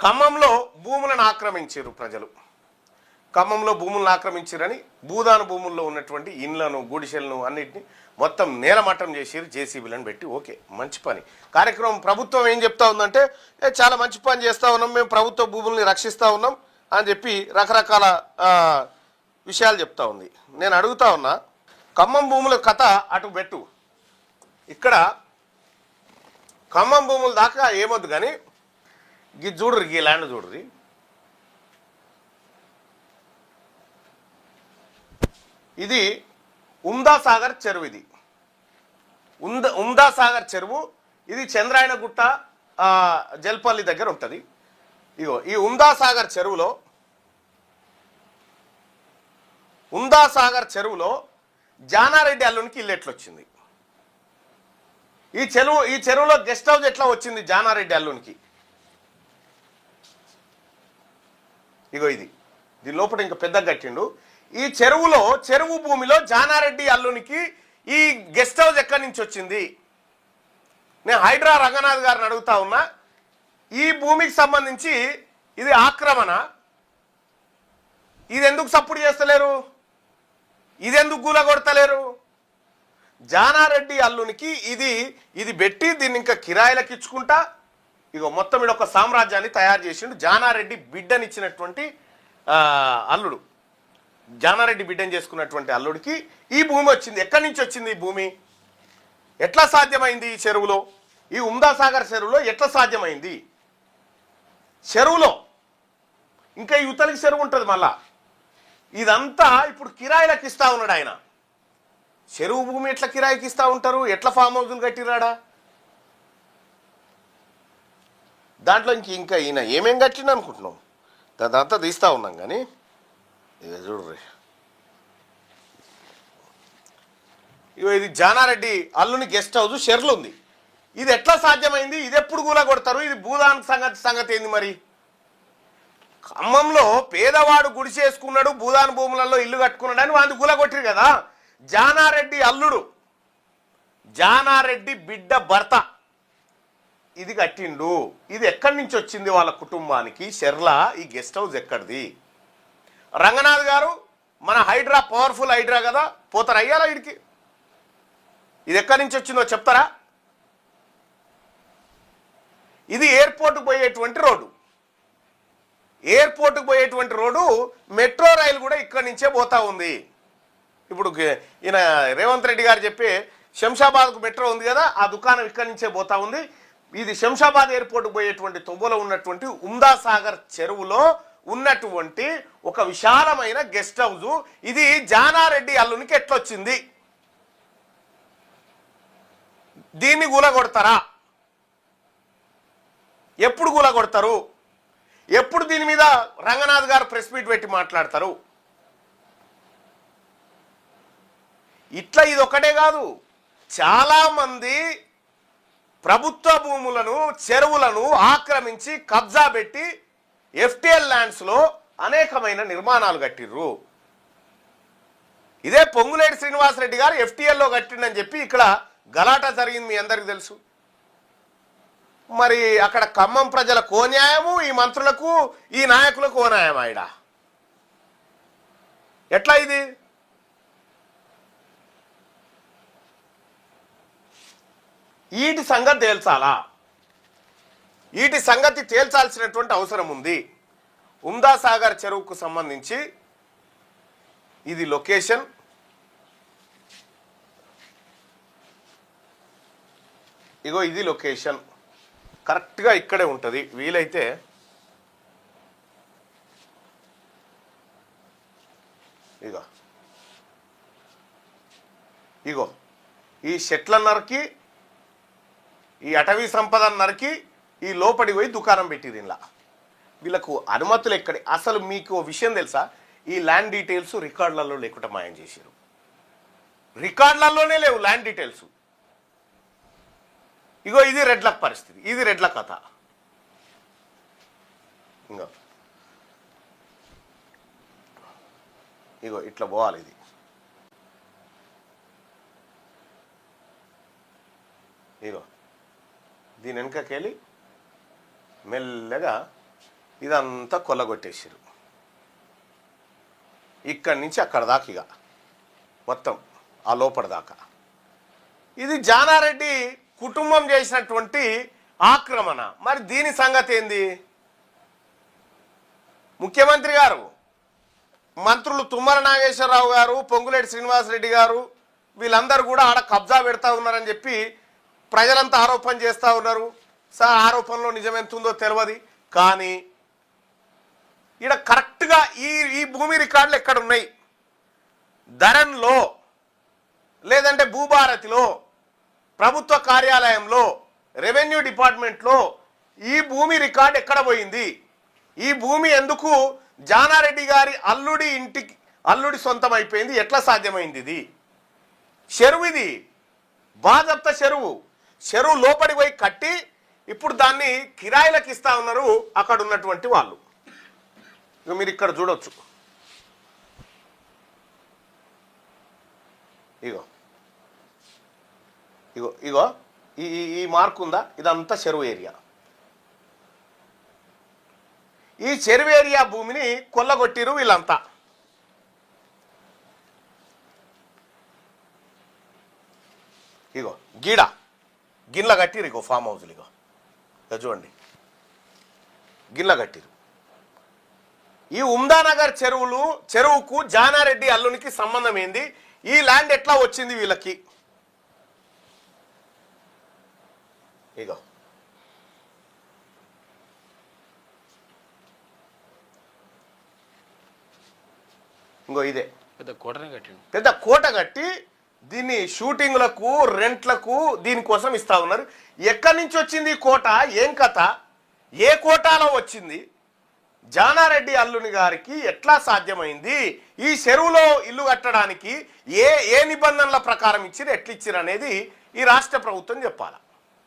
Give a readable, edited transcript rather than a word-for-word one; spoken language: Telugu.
ఖమ్మంలో భూములను ఆక్రమించారు ప్రజలు. ఖమ్మంలో భూములను ఆక్రమించారని భూదాన భూముల్లో ఉన్నటువంటి ఇండ్లను గుడిసెలను అన్నిటిని మొత్తం నేలమట్టం చేసిరు జేసీబీలను పెట్టి. ఓకే, మంచి పని కార్యక్రమం. ప్రభుత్వం ఏం చెప్తా ఉందంటే చాలా మంచి పని చేస్తూ ఉన్నాం, మేము ప్రభుత్వ భూముల్ని రక్షిస్తూ ఉన్నాం అని చెప్పి రకరకాల విషయాలు చెప్తా ఉంది. నేను అడుగుతా ఉన్నా, ఖమ్మం భూముల కథ అటు పెట్టు, ఇక్కడ ఖమ్మం భూముల దాకా ఏమొద్దు కానీ ఇది చూడరు, ఈ ల్యాండ్ చూడరు. ఇది ఉమ్దాసాగర్ చెరువు. ఇది ఉమ్దాసాగర్ చెరువు. ఇది చంద్రాయనగుట్ట జల్పల్లి దగ్గర ఉంటుంది. ఇగో ఈ ఉమ్దాసాగర్ చెరువులో జానారెడ్డి అల్లునికి ఇల్లు ఎట్లొచ్చింది? ఈ చెరువులో గెస్ట్ హౌస్ ఎట్లా వచ్చింది జానారెడ్డి అల్లునికి? ఇగో దీని లోపల ఇంకా పెద్ద కట్టిండు. ఈ చెరువు భూమిలో జానారెడ్డి అల్లునికి ఈ గెస్ట్ హౌస్ ఎక్కడి నుంచి వచ్చింది? నేను హైడ్రా రంగనాథ్ గారిని అడుగుతా ఉన్నా, ఈ భూమికి సంబంధించి ఇది ఆక్రమణ, ఇది ఎందుకు సపోర్ట్ చేస్తలేరు? ఇది ఎందుకు కూలగొడతలేరు? జానారెడ్డి అల్లునికి ఇది పెట్టి దీన్ని ఇంకా కిరాయిలకు ఇచ్చుకుంటా ఇగో మొత్తం ఇది ఒక సామ్రాజ్యాన్ని తయారు చేసిండు. జానారెడ్డి బిడ్డనిచ్చినటువంటి అల్లుడు, జానారెడ్డి బిడ్డని చేసుకున్నటువంటి అల్లుడికి ఈ భూమి వచ్చింది. ఎక్కడి నుంచి వచ్చింది ఈ భూమి? ఎట్లా సాధ్యమైంది? ఈ చెరువులో, ఈ ఉమ్దాసాగర్ చెరువులో ఎట్లా సాధ్యమైంది? చెరువులో ఇంకా యువతలకి చెరువు ఉంటుంది మళ్ళా. ఇదంతా ఇప్పుడు కిరాయిలకు ఇస్తా ఉన్నాడు ఆయన. చెరువు భూమి ఎట్లా కిరాయికి ఇస్తా ఉంటారు? ఎట్లా ఫామ్ హౌజులు కట్టిరాడా? దాంట్లో ఇంకా ఈయన ఏమేం కట్టిండు అనుకుంటున్నాం? దాంతా తీస్తూ ఉన్నాం కానీ ఇక చూడ్రి, ఇది జానారెడ్డి అల్లుని గెస్ట్ హౌస్ షెర్లు ఉంది. ఇది ఎట్లా సాధ్యమైంది? ఇది ఎప్పుడు కూల కొడతారు? ఇది భూదాన్ సంగతి ఏంది మరి? ఖమ్మంలో పేదవాడు గుడిసేసుకున్నాడు, భూదాన్ భూములలో ఇల్లు కట్టుకున్నాడు అని వాళ్ళు కూల కొట్టిరు కదా. జానారెడ్డి అల్లుడు, జానారెడ్డి బిడ్డ భర్త ఇది కట్టిండు. ఇది ఎక్కడి నుంచి వచ్చింది వాళ్ళ కుటుంబానికి? షెర్ల ఈ గెస్ట్ హౌస్ ఎక్కడిది? రంగనాథ్ గారు మన హైడ్రా, పవర్ఫుల్ హైడ్రా కదా, పోతారు అయ్యాలా వీడికి? ఇది ఎక్కడి నుంచి వచ్చిందో చెప్తారా? ఇది ఎయిర్పోర్ట్కి పోయేటువంటి రోడ్డు. మెట్రో రైలు కూడా ఇక్కడి నుంచే పోతా ఉంది. ఇప్పుడు ఈయన రేవంత్ రెడ్డి గారు చెప్పి శంషాబాద్కు మెట్రో ఉంది కదా, ఆ దుకాణం ఇక్కడి నుంచే పోతా ఉంది. ఇది శంషాబాద్ ఎయిర్పోర్ట్కి పోయేటువంటి తొవ్వలో ఉన్నటువంటి ఉమ్దాసాగర్ చెరువులో ఉన్నటువంటి ఒక విశాలమైన గెస్ట్ హౌస్. ఇది జానారెడ్డి అల్లునికి ఎట్లొచ్చింది? దీన్ని కూలగొడతారా? ఎప్పుడు కూలగొడతారు? ఎప్పుడు దీని మీద రంగనాథ్ గారు ప్రెస్ మీట్ పెట్టి మాట్లాడతారు? ఇట్లా ఇది ఒకటే కాదు, చాలామంది ప్రభుత్వ భూములను, చెరువులను ఆక్రమించి కబ్జా పెట్టి ఎఫ్టీఎల్ ల్యాండ్స్లో అనేకమైన నిర్మాణాలు కట్టిర్రు. ఇదే పొంగులేటి శ్రీనివాసరెడ్డి గారు ఎఫ్టీఎల్లో కట్టిండని చెప్పి ఇక్కడ గలాటా జరిగింది, మీ అందరికీ తెలుసు. మరి అక్కడ ఖమ్మం ప్రజల కోన్యాయము, ఈ మంత్రులకు, ఈ నాయకులకు ఓన్యాయం. ఆవిడ ఎట్లా ఇది? వీటి సంగతి తేల్చాలా? వీటి సంగతి తేల్చాల్సినటువంటి అవసరం ఉంది. ఉమ్దాసాగర్ చెరువుకు సంబంధించి ఇది లొకేషన్. ఇగో ఇది లొకేషన్, కరెక్ట్గా ఇక్కడే ఉంటుంది. వీలైతే ఇగో ఈ చెట్ల నరికి, ఈ అటవీ సంపద నరికి ఈ లోపడి పోయి దుకాణం పెట్టిరు. ఇలా వీళ్ళకు అనుమతులు ఎక్కడి? అసలు మీకు విషయం తెలుసా? ఈ ల్యాండ్ డీటెయిల్స్ రికార్డులలో లేకుండా మాయం చేశారు. రికార్డులలోనే లేవు ల్యాండ్ డీటెయిల్స్. ఇగో ఇది రెడ్ల పరిస్థితి, ఇది రెడ్ల కథ. ఇంకో ఇగో ఇట్లా పోవాలి. ఇగో దీని వెనకకెళ్ళి మెల్లగా ఇదంతా కొల్లగొట్టేసారు. ఇక్కడి నుంచి అక్కడ దాకా ఇక మొత్తం ఆ లోపల దాకా ఇది జానారెడ్డి కుటుంబం చేసినటువంటి ఆక్రమణ. మరి దీని సంగతి ఏంది? ముఖ్యమంత్రి గారు, మంత్రులు తుమ్మల నాగేశ్వరరావు గారు, పొంగులేటి శ్రీనివాసరెడ్డి గారు వీళ్ళందరూ కూడా ఆడ కబ్జా పెడతా ఉన్నారని చెప్పి ప్రజలంతా ఆరోపణ చేస్తూ ఉన్నారు. ఆరోపణలో నిజమెంతుందో తెలియదు. కానీ ఈడ కరెక్ట్గా ఈ భూమి రికార్డులు ఎక్కడ ఉన్నాయి? ధరన్లో, లేదంటే భూభారతిలో, ప్రభుత్వ కార్యాలయంలో, రెవెన్యూ డిపార్ట్మెంట్లో ఈ భూమి రికార్డు ఎక్కడ పోయింది? ఈ భూమి ఎందుకు జానారెడ్డి గారి అల్లుడి సొంతం అయిపోయింది? ఎట్లా సాధ్యమైంది? ఇది చెరువు, ఇది బాజప్త చెరువు లోపడి పోయి కట్టి ఇప్పుడు దాన్ని కిరాయిలకు ఇస్తా ఉన్నారు అక్కడ ఉన్నటువంటి వాళ్ళు. ఇక మీరు ఇక్కడ చూడొచ్చు, ఇగో ఇగో ఇగో ఈ మార్క్ ఉందా? ఇదంతా చెరువు ఏరియా. ఈ చెరువు ఏరియా భూమిని కొల్లగొట్టిరు వీళ్ళంతా. ఇగో గిన్నెల కట్టిరు. ఇగో ఫామ్ హౌస్లు, ఇగో చూడండి, గిన్నెల కట్టిరు. ఈ ఉమ్దానగర్ చెరువుకు జానారెడ్డి అల్లునికి సంబంధం ఏంది? ఈ ల్యాండ్ ఎట్లా వచ్చింది వీళ్ళకి? ఇగో ఇంకో ఇదే పెద్ద కోట కట్టి దీన్ని షూటింగ్లకు, రెంట్లకు, దీనికోసం ఇస్తా ఉన్నారు. ఎక్కడి నుంచి వచ్చింది ఈ కోట? ఏం కథ? ఏ కోటాలో వచ్చింది? జానారెడ్డి అల్లుని గారికి ఎట్లా సాధ్యమైంది? ఈ చెరువులో ఇల్లు కట్టడానికి ఏ నిబంధనల ప్రకారం ఇచ్చిరు, ఎట్లిచ్చిరు అనేది ఈ రాష్ట్ర ప్రభుత్వం చెప్పాలి.